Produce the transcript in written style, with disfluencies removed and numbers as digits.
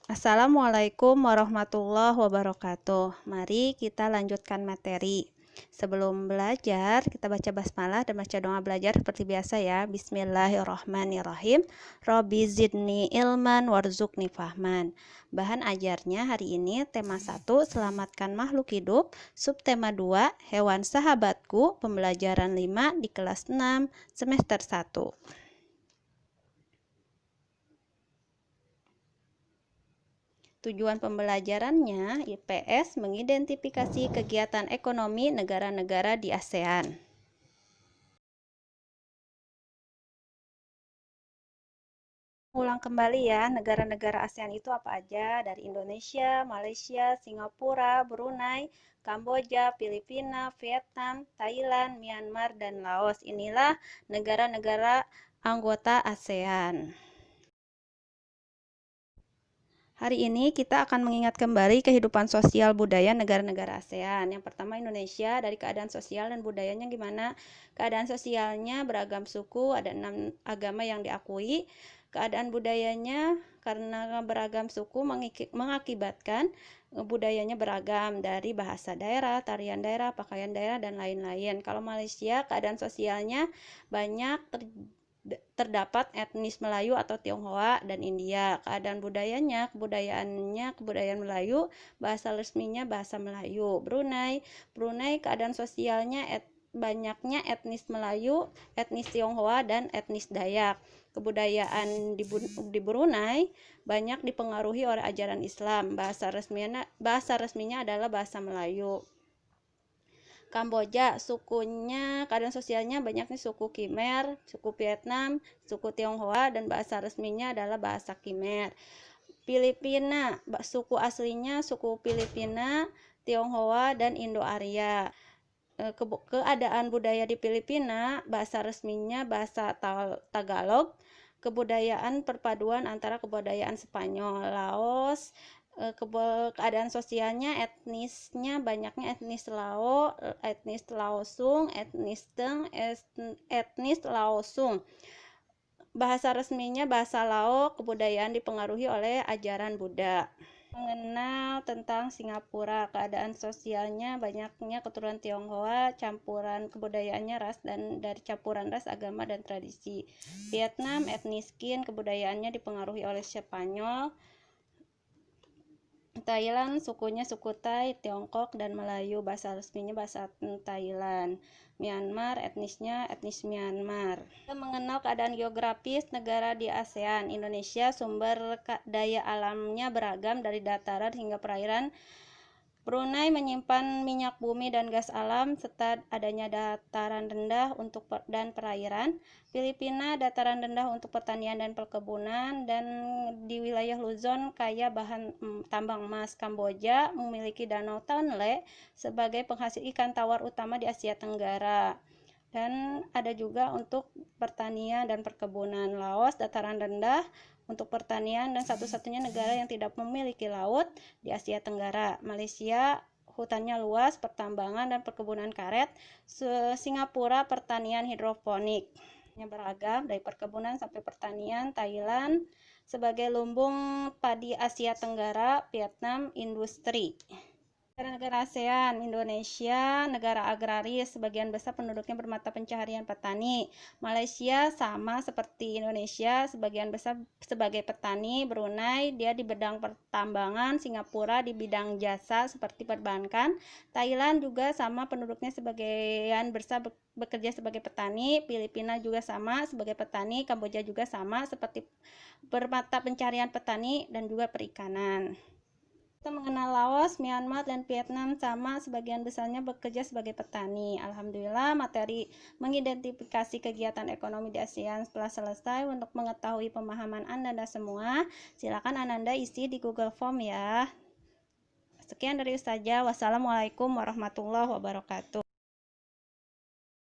Assalamualaikum warahmatullahi wabarakatuh. Mari kita lanjutkan materi. Sebelum belajar, kita baca basmalah dan baca doa belajar seperti biasa ya. Bismillahirrahmanirrahim. Robbi zidni ilman warzuqni fahman. Bahan ajarnya hari ini tema 1, selamatkan makhluk hidup. Subtema 2, hewan sahabatku. Pembelajaran 5 di kelas 6 semester 1. Tujuan pembelajarannya, IPS mengidentifikasi kegiatan ekonomi negara-negara di ASEAN. Ulang kembali ya, negara-negara ASEAN itu apa aja? Dari Indonesia, Malaysia, Singapura, Brunei, Kamboja, Filipina, Vietnam, Thailand, Myanmar, dan Laos. Inilah negara-negara anggota ASEAN. Hari ini kita akan mengingat kembali kehidupan sosial budaya negara-negara ASEAN. Yang pertama Indonesia, dari keadaan sosial dan budayanya gimana? Keadaan sosialnya beragam suku, ada 6 agama yang diakui. Keadaan budayanya karena beragam suku mengakibatkan budayanya beragam, dari bahasa daerah, tarian daerah, pakaian daerah, dan lain-lain. Kalau Malaysia, keadaan sosialnya banyak terdapat etnis Melayu atau Tionghoa dan India. Keadaan budayanya, kebudayaan Melayu, bahasa resminya bahasa Melayu. Brunei, keadaan sosialnya banyaknya etnis Melayu, etnis Tionghoa, dan etnis Dayak. Kebudayaan di Brunei banyak dipengaruhi oleh ajaran Islam. Bahasa resminya adalah bahasa Melayu. Kamboja, keadaan sosialnya banyaknya suku Khmer, suku Vietnam, suku Tionghoa, dan bahasa resminya adalah bahasa Khmer. Filipina, suku aslinya suku Filipina, Tionghoa, dan Indo-Arya. Keadaan budaya di Filipina, bahasa resminya bahasa Tagalog. Kebudayaan perpaduan antara kebudayaan Spanyol. Laos, keadaan sosialnya etnisnya banyaknya etnis Lao, etnis Laosung, etnis Teng, etnis Laosung. Bahasa resminya bahasa Lao. Kebudayaan dipengaruhi oleh ajaran Buddha. Mengenal tentang Singapura, keadaan sosialnya banyaknya keturunan Tionghoa, campuran kebudayaannya ras dan dari campuran ras, agama, dan tradisi. Vietnam, etnis Kin, kebudayaannya dipengaruhi oleh Spanyol. Thailand, sukunya suku Thai, Tiongkok, dan Melayu. Bahasa resminya bahasa Thailand. Myanmar, etnisnya etnis Myanmar. Kita mengenal keadaan geografis negara di ASEAN. Indonesia, sumber daya alamnya beragam dari dataran hingga perairan. Brunei menyimpan minyak bumi dan gas alam serta adanya dataran rendah dan perairan. Filipina, dataran rendah untuk pertanian dan perkebunan, dan di wilayah Luzon kaya bahan tambang emas. Kamboja memiliki Danau Tonle sebagai penghasil ikan tawar utama di Asia Tenggara. Dan ada juga untuk pertanian dan perkebunan. Laos, dataran rendah untuk pertanian dan satu-satunya negara yang tidak memiliki laut di Asia Tenggara. Malaysia, hutannya luas, pertambangan dan perkebunan karet. Singapura, pertanian hidroponik beragam dari perkebunan sampai pertanian. Thailand sebagai lumbung padi Asia Tenggara. Vietnam, industri. Negara ASEAN, Indonesia, negara agraris, sebagian besar penduduknya bermata pencaharian petani. Malaysia sama seperti Indonesia, sebagian besar sebagai petani. Brunei, dia di bidang pertambangan. Singapura di bidang jasa seperti perbankan. Thailand juga sama, penduduknya sebagian besar bekerja sebagai petani. Filipina juga sama sebagai petani. Kamboja juga sama seperti bermata pencaharian petani dan juga perikanan. Kita mengenal Laos, Myanmar, dan Vietnam sama, sebagian besarnya bekerja sebagai petani. Alhamdulillah, materi mengidentifikasi kegiatan ekonomi di ASEAN telah selesai. Untuk mengetahui pemahaman Anda semua, silakan Anda isi di Google Form ya. Sekian dari Ustazah. Wassalamualaikum warahmatullahi wabarakatuh.